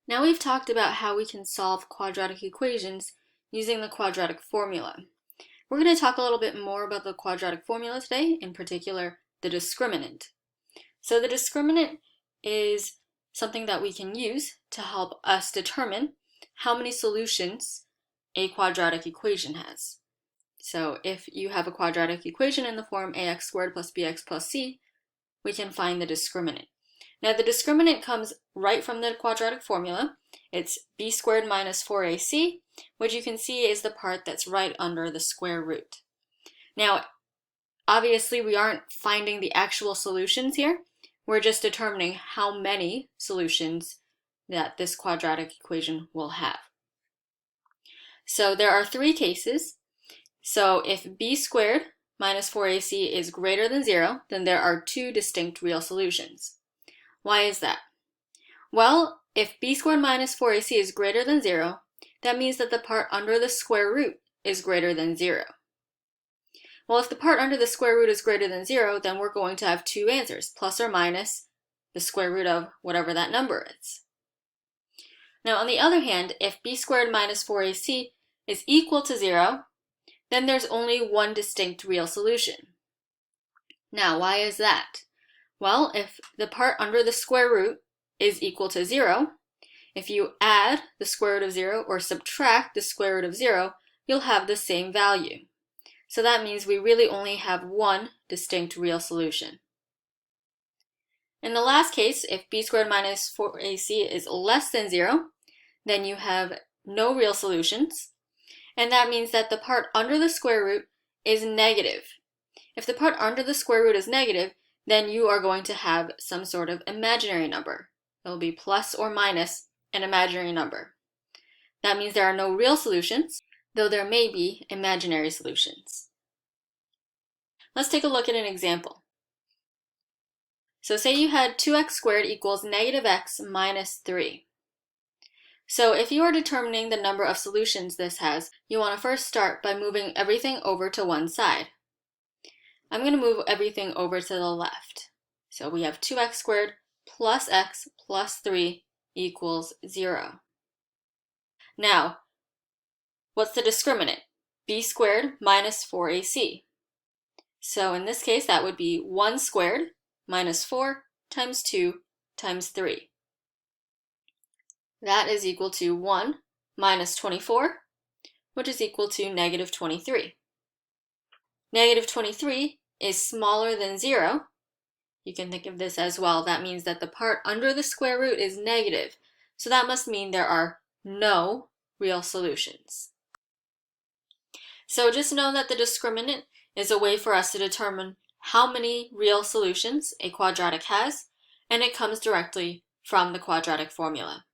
Now we've talked about how we can solve quadratic equations using the quadratic formula. We're going to talk a little bit more about the quadratic formula today, in particular the discriminant. So the discriminant is something that we can use to help us determine how many solutions a quadratic equation has. So if you have a quadratic equation in the form ax squared plus bx plus c, we can find the discriminant. Now the discriminant comes right from the quadratic formula. It's b squared minus 4ac, which you can see is the part that's right under the square root. Now, obviously we aren't finding the actual solutions here. We're just determining how many solutions that this quadratic equation will have. So there are three cases. So if b squared minus 4ac is greater than 0, then there are two distinct real solutions. Why is that? Well, if b squared minus 4ac is greater than 0, that means that the part under the square root is greater than 0. Well, if the part under the square root is greater than 0, then we're going to have two answers, plus or minus the square root of whatever that number is. Now, on the other hand, if b squared minus 4ac is equal to 0, then there's only one distinct real solution. Now, why is that? Well, if the part under the square root is equal to 0, if you add the square root of 0 or subtract the square root of 0, you'll have the same value. So that means we really only have one distinct real solution. In the last case, if b squared minus 4ac is less than 0, then you have no real solutions, and that means that the part under the square root is negative. If the part under the square root is negative, then you are going to have some sort of imaginary number. It will be plus or minus an imaginary number. That means there are no real solutions, though there may be imaginary solutions. Let's take a look at an example. So say you had 2x squared equals negative x minus 3. So if you are determining the number of solutions this has, you want to first start by moving everything over to one side. I'm going to move everything over to the left. So we have 2x squared plus x plus 3 equals 0. Now, what's the discriminant? B squared minus 4ac. So in this case, that would be 1 squared minus 4 times 2 times 3. That is equal to 1 minus 24, which is equal to negative 23. Negative 23 is smaller than 0. You can think of this as well. That means that the part under the square root is negative. So that must mean there are no real solutions. So just know that the discriminant is a way for us to determine how many real solutions a quadratic has, and it comes directly from the quadratic formula.